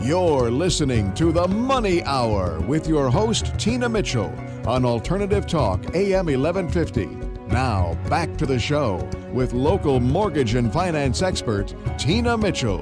You're listening to The Money Hour with your host, Tina Mitchell, on Alternative Talk, AM 1150. Now, back to the show with local mortgage and finance expert, Tina Mitchell.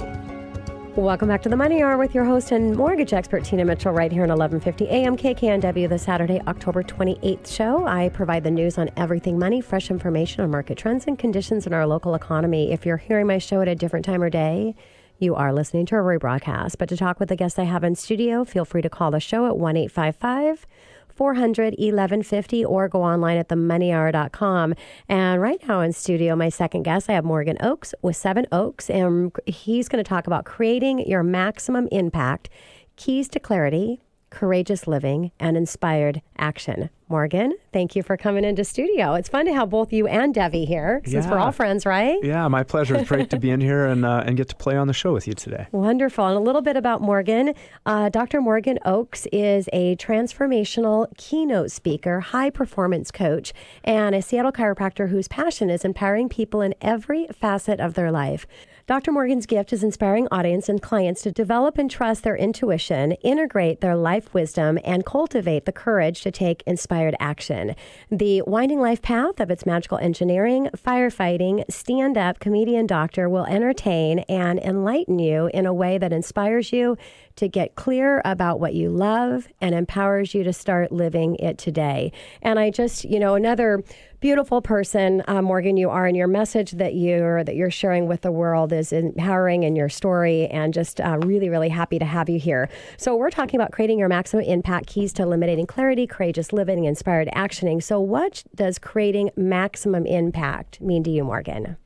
Welcome back to The Money Hour with your host and mortgage expert, Tina Mitchell, right here on 1150 AM KKNW, the Saturday, October 28th show. I provide the news on everything money, fresh information on market trends and conditions in our local economy. If you're hearing my show at a different time or day, you are listening to a rebroadcast. But to talk with the guests I have in studio, feel free to call the show at 1-855-400-1150 or go online at themoneyhour.com. And right now in studio, my second guest, I have Morgan Oakes with 7 Oaks, and he's going to talk about creating your maximum impact, keys to clarity, courageous living, and inspired action. Morgan, thank you for coming into studio. It's fun to have both you and Debbie here, since we're all friends, right? Yeah, my pleasure. It's great to be in here and get to play on the show with you today. Wonderful. And a little bit about Morgan. Dr. Morgan Oakes is a transformational keynote speaker, high performance coach, and a Seattle chiropractor whose passion is empowering people in every facet of their life. Dr. Morgan's gift is inspiring audience and clients to develop and trust their intuition, integrate their life wisdom, and cultivate the courage to take inspired action. The winding life path of its magical engineering, firefighting, stand-up comedian doctor will entertain and enlighten you in a way that inspires you to get clear about what you love and empowers you to start living it today. And I just, another beautiful person, Morgan, you are, and your message that you're sharing with the world is empowering in your story, and just really, really happy to have you here. So we're talking about creating your maximum impact, keys to eliminating clarity, courageous living, inspired actioning. So what does creating maximum impact mean to you, Morgan?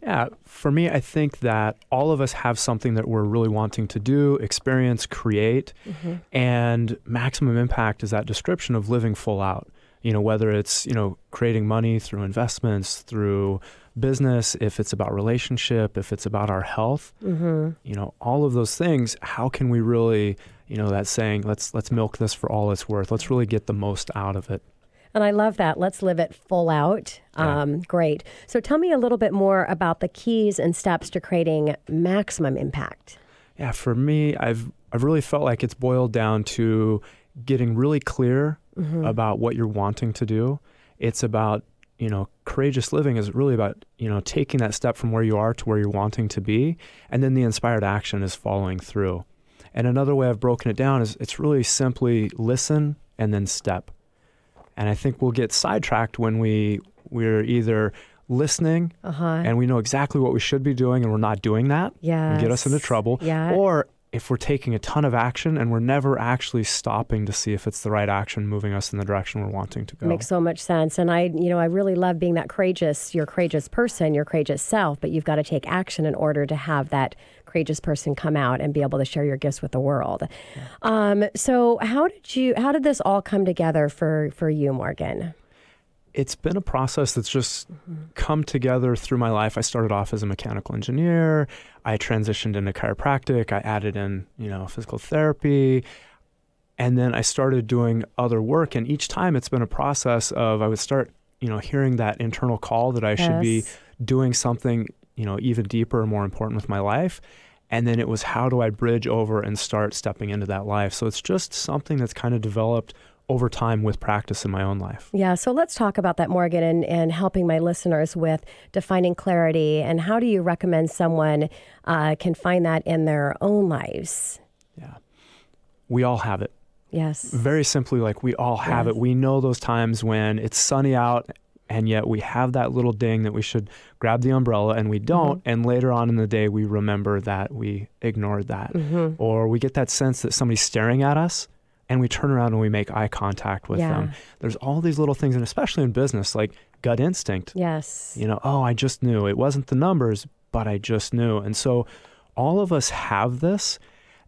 Yeah, for me, I think that all of us have something that we're really wanting to do, experience, create, and maximum impact is that description of living full out. Whether it's, creating money through investments, through business, if it's about relationship, if it's about our health, all of those things, how can we really, that saying, let's milk this for all it's worth. Let's really get the most out of it. And I love that. Let's live it full out. Great. So tell me a little bit more about the keys and steps to creating maximum impact. Yeah, for me, I've really felt like it's boiled down to getting really clear about what you're wanting to do. It's about, courageous living is really about, taking that step from where you are to where you're wanting to be. And then the inspired action is following through. And another way I've broken it down is it's really simply listen and then step. And I think we'll get sidetracked when we're either listening and we know exactly what we should be doing and we're not doing that. And get us into trouble. Or if we're taking a ton of action and we're never actually stopping to see if it's the right action moving us in the direction we're wanting to go. Makes so much sense. And I really love being that courageous, your courageous person, your courageous self, but you've got to take action in order to have that courageous person come out and be able to share your gifts with the world. So how did this all come together for you, Morgan? It's been a process that's just come together through my life. I started off as a mechanical engineer. I transitioned into chiropractic. I added in, physical therapy. And then I started doing other work. And each time it's been a process of, I would start, hearing that internal call that I should be doing something, even deeper and more important with my life. And then it was, how do I bridge over and start stepping into that life? So it's just something that's kind of developed over time with practice in my own life. Yeah, so let's talk about that, Morgan, and helping my listeners with defining clarity. And how do you recommend someone can find that in their own lives? Yeah, we all have it. Yes. Very simply, we all have it. We know those times when it's sunny out and yet we have that little ding that we should grab the umbrella and we don't. And later on in the day, we remember that we ignored that. Or we get that sense that somebody's staring at us and we turn around and we make eye contact with them. There's all these little things, and especially in business, like gut instinct. Yes. I just knew. It wasn't the numbers, but I just knew. And so all of us have this.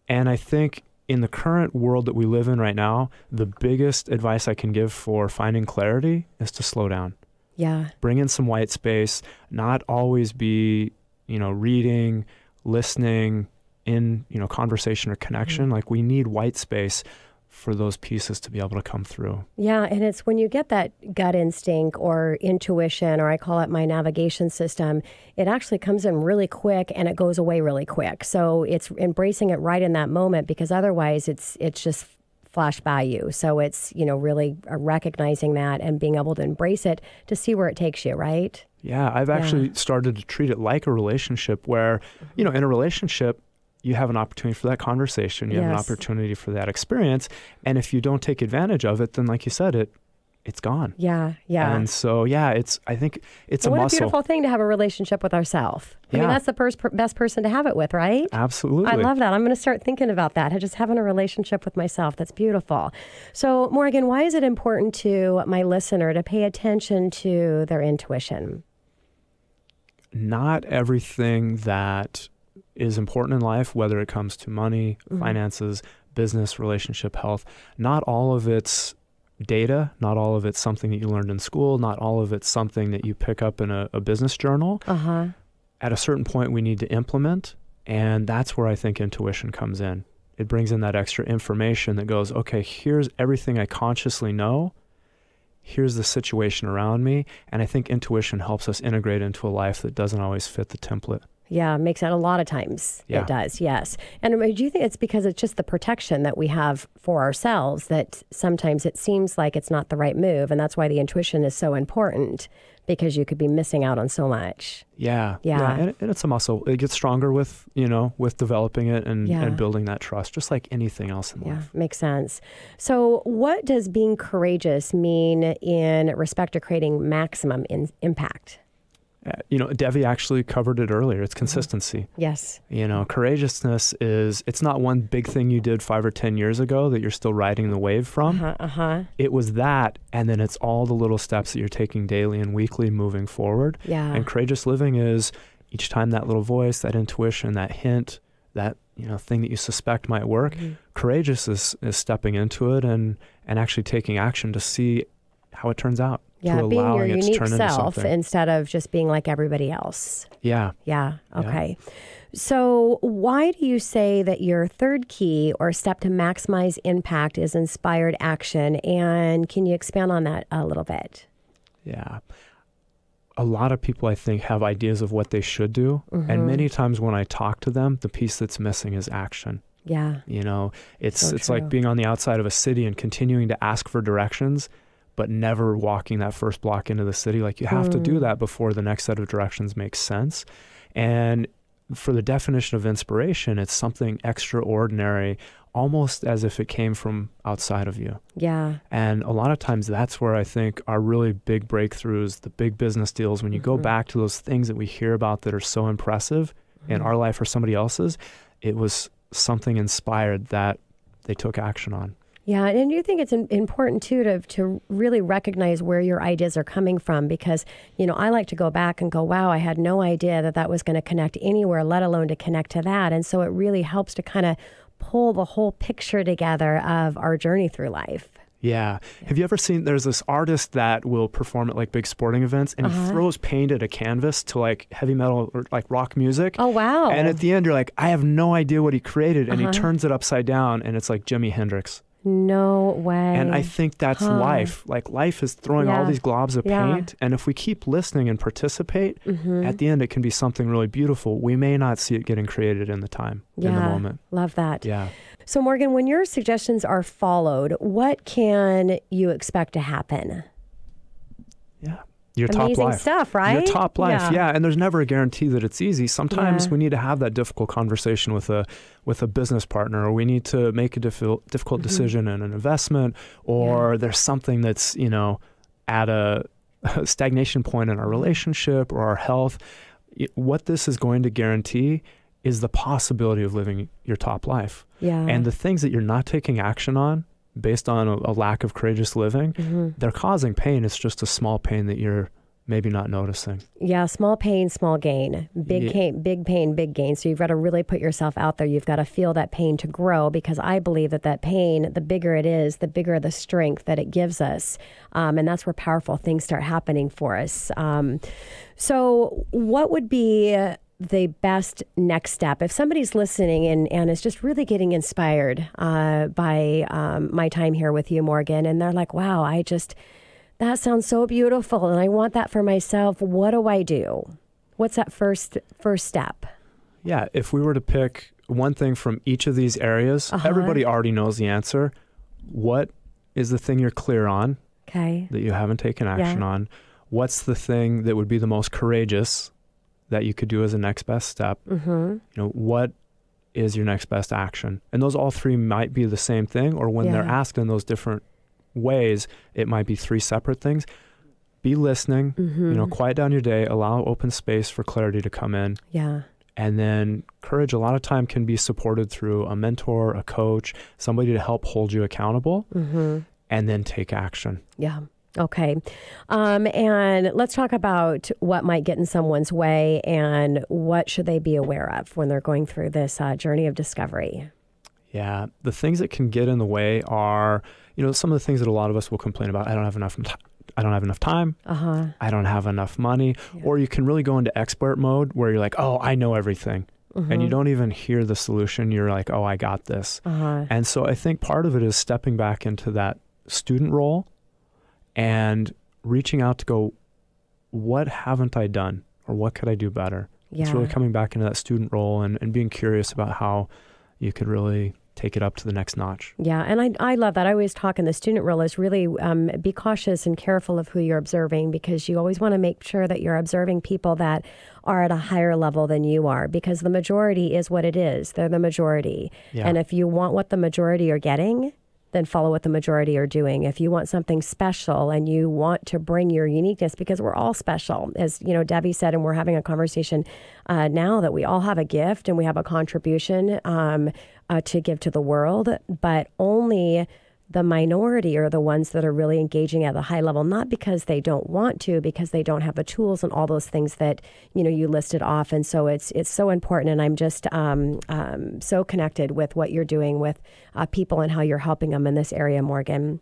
And I think in the current world that we live in right now, the biggest advice I can give for finding clarity is to slow down. Yeah. Bring in some white space, not always be, reading, listening in, conversation or connection. Like we need white space. for those pieces to be able to come through. Yeah, and it's when you get that gut instinct or intuition, or I call it my navigation system, it actually comes in really quick and it goes away really quick. So it's embracing it right in that moment, because otherwise it's just flash by you. So it's, really recognizing that and being able to embrace it to see where it takes you, right? Yeah, I've actually started to treat it like a relationship where, in a relationship, you have an opportunity for that conversation. You have an opportunity for that experience. And if you don't take advantage of it, then like you said, it's gone. Yeah. And so, I think it's a muscle. What a beautiful thing to have a relationship with ourselves. I mean, that's the best person to have it with, right? Absolutely. I love that. I'm going to start thinking about that. Just having a relationship with myself. That's beautiful. So, Morgan, why is it important to my listener to pay attention to their intuition? Not everything that is important in life, whether it comes to money, finances, business, relationship, health, not all of it's data, not all of it's something that you learned in school, not all of it's something that you pick up in a business journal. At a certain point, we need to implement, and that's where I think intuition comes in. It brings in that extra information that goes, okay, here's everything I consciously know, here's the situation around me, and I think intuition helps us integrate into a life that doesn't always fit the template. Yeah, makes it a lot of times. Yeah. It does, yes. And do you think it's because it's just the protection that we have for ourselves that sometimes it seems like it's not the right move, and that's why the intuition is so important, because you could be missing out on so much. Yeah. And it's a muscle. It gets stronger with developing it and building that trust, just like anything else in life. Makes sense. So what does being courageous mean in respect to creating maximum impact? Devi actually covered it earlier. It's consistency. Yes. Courageousness it's not one big thing you did 5 or 10 years ago that you're still riding the wave from. It was that, and then it's all the little steps that you're taking daily and weekly moving forward. Yeah. And courageous living is each time that little voice, that intuition, that hint, that thing that you suspect might work. Courageous is stepping into it and actually taking action to see how it turns out. Yeah, being your unique self instead of just being like everybody else. Yeah. Okay. So why do you say that your third key or step to maximize impact is inspired action? And can you expand on that a little bit? Yeah. A lot of people, I think, have ideas of what they should do. And many times when I talk to them, the piece that's missing is action. Yeah. It's like being on the outside of a city and continuing to ask for directions, but never walking that first block into the city. Like you have to do that before the next set of directions makes sense. And for the definition of inspiration, it's something extraordinary, almost as if it came from outside of you. Yeah. And a lot of times that's where I think our really big breakthroughs, the big business deals, when you go back to those things that we hear about that are so impressive in our life or somebody else's, it was something inspired that they took action on. Yeah, and you think it's important, too, to really recognize where your ideas are coming from, because, I like to go back and go, wow, I had no idea that was going to connect anywhere, let alone to connect to that. And so it really helps to kind of pull the whole picture together of our journey through life. Yeah. Have you ever seen, there's this artist that will perform at like big sporting events, and he throws paint at a canvas to like heavy metal or like rock music. Oh, wow. And at the end, you're like, I have no idea what he created. And he turns it upside down and it's like Jimi Hendrix. No way. And I think that's life. Like life is throwing all these globs of paint. And if we keep listening and participate, at the end, it can be something really beautiful. We may not see it getting created in the time, in the moment. Love that. Yeah. So Morgan, when your suggestions are followed, what can you expect to happen? Yeah. Your top life. Amazing stuff, right? Your top life, yeah. And there's never a guarantee that it's easy. Sometimes we need to have that difficult conversation with a business partner, or we need to make a difficult decision in an investment, or there's something that's, at a stagnation point in our relationship or our health. What this is going to guarantee is the possibility of living your top life. Yeah. And the things that you're not taking action on, based on a lack of courageous living, they're causing pain. It's just a small pain that you're maybe not noticing. Yeah, small pain, small gain. Big pain, big gain. So you've got to really put yourself out there. You've got to feel that pain to grow, because I believe that pain, the bigger it is, the bigger the strength that it gives us. And that's where powerful things start happening for us. So what would be the best next step? If somebody's listening and is just really getting inspired by my time here with you, Morgan, and they're like, wow, that sounds so beautiful and I want that for myself. What do I do? What's that first step? Yeah, if we were to pick one thing from each of these areas, everybody already knows the answer. What is the thing you're clear on that you haven't taken action on? What's the thing that would be the most courageous that you could do as a next best step? What is your next best action? And those all three might be the same thing, or when they're asked in those different ways, it might be three separate things. Be listening, quiet down your day, allow open space for clarity to come in. Yeah. And then courage a lot of time can be supported through a mentor, a coach, somebody to help hold you accountable, and then take action. Yeah. Okay. And let's talk about what might get in someone's way and what should they be aware of when they're going through this journey of discovery. Yeah. The things that can get in the way are, some of the things that a lot of us will complain about. I don't have enough time. I don't have enough money. Yeah. Or you can really go into expert mode where you're like, oh, I know everything. And you don't even hear the solution. You're like, oh, I got this. And so I think part of it is stepping back into that student role and reaching out to go, what haven't I done? Or what could I do better? Yeah. It's really coming back into that student role and being curious about how you could really take it up to the next notch. Yeah, and I love that. I always talk in the student role is really be cautious and careful of who you're observing, because you always want to make sure that you're observing people that are at a higher level than you are, because the majority is what it is. They're the majority. Yeah. And if you want what the majority are getting, then follow what the majority are doing. If you want something special and you want to bring your uniqueness, because we're all special, as Debbie said, and we're having a conversation now that we all have a gift and we have a contribution to give to the world, but only the minority are the ones that are really engaging at the high level, not because they don't want to, because they don't have the tools and all those things that, you listed off. And so it's so important. And I'm just so connected with what you're doing with people and how you're helping them in this area, Morgan.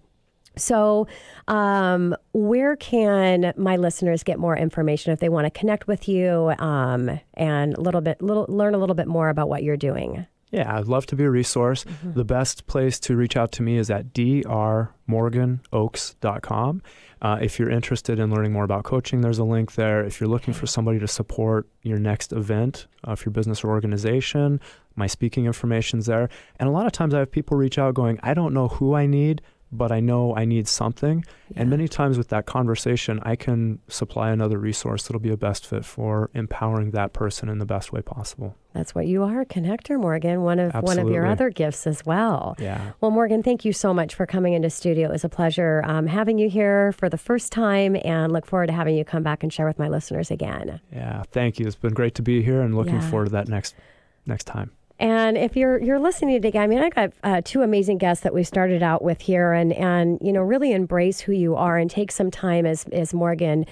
So where can my listeners get more information if they want to connect with you and learn a little bit more about what you're doing? Yeah, I'd love to be a resource. The best place to reach out to me is at drmorganoaks.com. If you're interested in learning more about coaching, there's a link there. If you're looking for somebody to support your next event for your business or organization, my speaking information's there. And a lot of times I have people reach out going, I don't know who I need, but I know I need something. Yeah. And many times with that conversation, I can supply another resource that'll be a best fit for empowering that person in the best way possible. That's what you are, a connector, Morgan, one of your other gifts as well. Yeah. Well, Morgan, thank you so much for coming into studio. It was a pleasure having you here for the first time, and look forward to having you come back and share with my listeners again. Yeah, thank you. It's been great to be here, and looking forward to that next time. And if you're listening today, I got two amazing guests that we started out with here, and really embrace who you are and take some time, as Morgan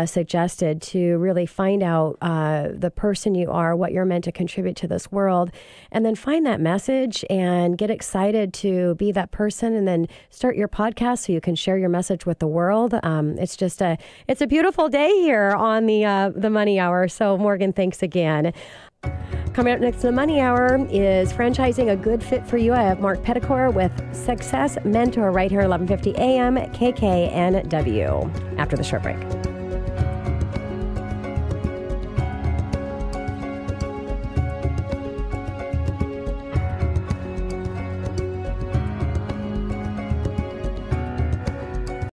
suggested, to really find out the person you are, what you're meant to contribute to this world, and then find that message and get excited to be that person, and then start your podcast so you can share your message with the world. It's a beautiful day here on the Money Hour. So Morgan, thanks again. Coming up next to the Money Hour is franchising a good fit for you. I have Mark Petticore with Success Mentor right here at 1150 AM KKNW after the short break.